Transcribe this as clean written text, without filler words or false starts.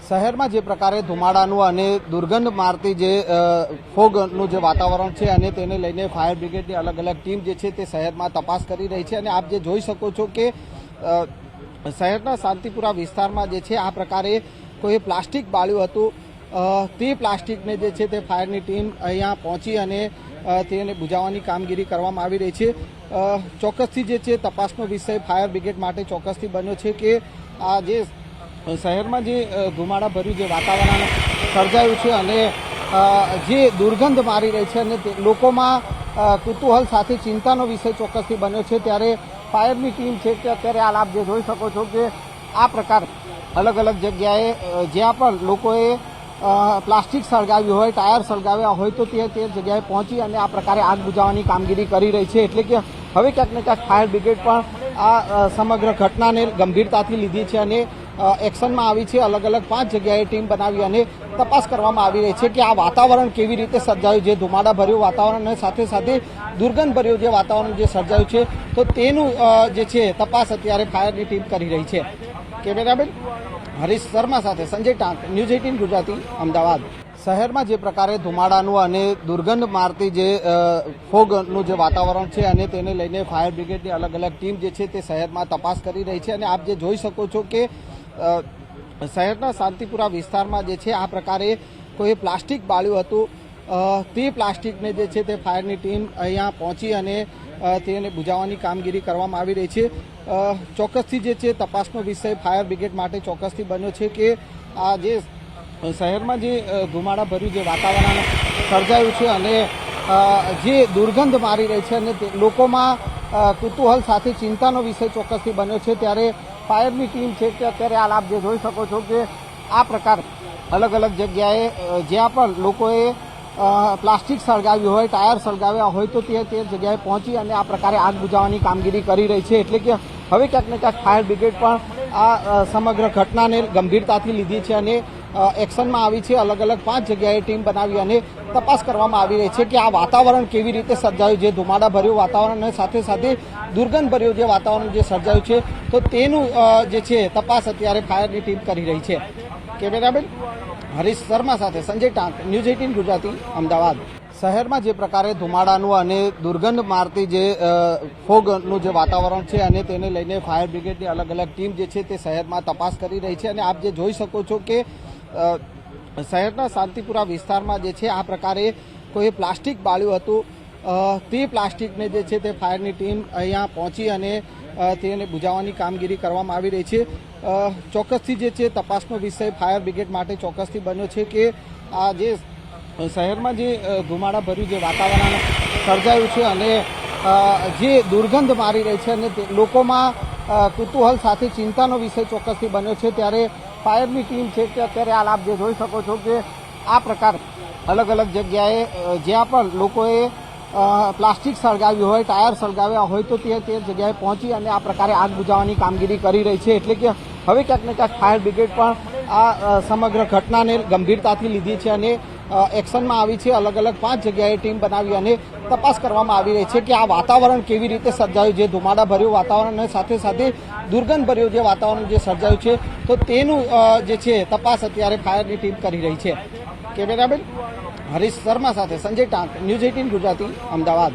શહેરમાં જે પ્રકારે ધુમાડાનું અને દુર્ગંધ મારતી જે ફોગનું જે વાતાવરણ છે અને તેને લઈને ફાયર બ્રિગેડની અલગ અલગ ટીમ જે છે તે શહેરમાં તપાસ કરી રહી છે અને આપ જે જોઈ શકો છો કે શહેરના શાંતિપુરા વિસ્તારમાં જે છે આ પ્રકારે કોઈ પ્લાસ્ટિક બાળ્યું હતું તે પ્લાસ્ટિકને જે છે તે ફાયરની ટીમ અહીંયા પહોંચી અને તેને બુઝાવવાની કામગીરી કરવામાં આવી રહી છે। ચોક્કસથી જે છે તપાસનો વિષય ફાયર બ્રિગેડ માટે ચોક્કસથી બન્યો છે કે આ જે શહેરમાં જે ધુમાડાભર્યું જે વાતાવરણ સર્જાયું છે અને જે દુર્ગંધ મારી રહી છે અને લોકોમાં કુતૂહલ સાથે ચિંતાનો વિષય ચોક્કસથી બન્યો છે, ત્યારે ફાયરની ટીમ છે કે અત્યારે હાલ આપ જે જોઈ શકો છો કે આ પ્રકાર અલગ અલગ જગ્યાએ જ્યાં પણ લોકોએ પ્લાસ્ટિક સળગાવ્યું હોય, ટાયર સળગાવ્યા હોય તો તે જગ્યાએ પહોંચી અને આ પ્રકારે આગ બુઝાવવાની કામગીરી કરી રહી છે। એટલે કે હવે ક્યાંક ને ક્યાંક ફાયર બ્રિગેડ પણ આ સમગ્ર ઘટનાને ગંભીરતાથી લીધી છે અને એક્શનમાં આવી છે। અલગ અલગ 5 જગ્યાએ ટીમ બનાવી અને તપાસ કરવામાં આવી રહી છે કે આ વાતાવરણ કેવી રીતે સર્જાયું, જે ધુમાડાભર્યું વાતાવરણ અને સાથે સાથે દુર્ગંધભર્યું જે વાતાવરણ જે સર્જાયું છે તો તેનું જે છે તપાસ અત્યારે ફાયરની ટીમ કરી રહી છે। કેમેરામેન હરીશ શર્મા સાથે સંજય ટાંક, ન્યૂઝ 18 ગુજરાતી, અમદાવાદ। શહેરમાં જે પ્રકારે ધુમાડાનું અને દુર્ગંધ મારતી જે ફોગનું જે વાતાવરણ છે અને તેને લઈને ફાયર બ્રિગેડની અલગ અલગ ટીમ જે છે તે શહેરમાં તપાસ કરી રહી છે અને આપ જે જોઈ શકો છો કે શહેરના શાંતિપુરા વિસ્તારમાં જે છે આ પ્રકારે કોઈ પ્લાસ્ટિક બાળ્યું હતું તે પ્લાસ્ટિકને જે છે તે ફાયરની ટીમ અહીંયા પહોંચી અને તેને બુઝાવવાની કામગીરી કરવામાં આવી રહી છે। ચોક્કસથી જે છે તપાસનો વિષય ફાયર બ્રિગેડ માટે ચોક્કસથી બન્યો છે કે આ જે શહેરમાં જે ધુમાડાભર્યું જે વાતાવરણ સર્જાયું છે અને જે દુર્ગંધ મારી રહી છે અને લોકોમાં કુતૂહલ સાથે ચિંતાનો વિષય ચોક્કસથી બન્યો છે, ત્યારે ફાયરની ટીમ છે કે અત્યારે હાલ આપ જે જોઈ શકો છો કે આ પ્રકાર અલગ અલગ જગ્યાએ જ્યાં પણ લોકોએ પ્લાસ્ટિક સળગાવ્યું હોય, ટાયર સળગાવ્યા હોય તો તે જગ્યાએ પહોંચી અને આ પ્રકારે આગ બુઝાવવાની કામગીરી કરી રહી છે। એટલે કે હવે ક્યાંક ને ક્યાંક ફાયર બ્રિગેડ પણ આ સમગ્ર ઘટનાને ગંભીરતાથી લીધી છે અને એક્શનમાં આવી છે। અલગ અલગ 5 જગ્યાએ ટીમ બનાવી અને તપાસ કરવામાં આવી રહી છે કે આ વાતાવરણ કેવી રીતે સર્જાયું, જે ધુમાડાભર્યું વાતાવરણ અને સાથે સાથે દુર્ગંધભર્યું જે વાતાવરણ જે સર્જાયું છે તો તેનું જે છે તપાસ અત્યારે ફાયરની ટીમ કરી રહી છે। કેમેરામેન હરીશ શર્મા સાથે સંજય ટાંક, ન્યૂઝ 18 ગુજરાતી, અમદાવાદ। શહેરમાં જે પ્રકારે ધુમાડાનું અને દુર્ગંધ મારતી જે ફોગનું જે વાતાવરણ છે અને તેને લઈને ફાયર બ્રિગેડની અલગ અલગ ટીમ જે છે તે શહેરમાં તપાસ કરી રહી છે અને આપ જે જોઈ શકો છો કે શહેરના શાંતિપુરા વિસ્તારમાં જે છે આ પ્રકારે કોઈ પ્લાસ્ટિક બાળ્યું હતું તે પ્લાસ્ટિકને જે છે તે ફાયરની ટીમ અહીંયા પહોંચી અને તેને બુઝાવવાની કામગીરી કરવામાં આવી રહી છે। ચોક્કસથી જે છે તપાસનો વિષય ફાયર બ્રિગેડ માટે ચોક્કસથી બન્યો છે કે આ જે શહેરમાં જે ધુમાડાભર્યું જે વાતાવરણ સર્જાયું છે અને જે દુર્ગંધ મારી રહી છે અને લોકોમાં કુતૂહલ સાથે ચિંતાનો વિષય ચોક્કસથી બન્યો છે, ત્યારે ફાયરની ટીમ છે કે અત્યારે હાલ આપ જે જોઈ શકો છો કે આ પ્રકાર અલગ અલગ જગ્યાએ જ્યાં પણ લોકોએ પ્લાસ્ટિક સળગાવ્યું હોય, ટાયર સળગાવ્યા હોય તો તે જગ્યાએ પહોંચી અને આ પ્રકારે આગ બુઝાવવાની કામગીરી કરી રહી છે। એટલે કે હવે ક્યાંક ને ક્યાંક ફાયર બ્રિગેડ પણ આ સમગ્ર ઘટનાને ગંભીરતાથી લીધી છે અને એક્શનમાં આવી છે। અલગ અલગ 5 જગ્યાએ ટીમ બનાવી અને તપાસ કરવામાં આવી રહી છે કે આ વાતાવરણ કેવી રીતે સર્જાયું, જે ધુમાડાભર્યું વાતાવરણ અને સાથે સાથે દુર્ગંધભર્યું જે વાતાવરણ જે સર્જાયું છે તો તેનું જે છે તપાસ અત્યારે ફાયરની ટીમ કરી રહી છે। કેમેરામેન હરીશ શર્મા સાથે સંજય ટાંક, ન્યૂઝ 18 ગુજરાતી, અમદાવાદ।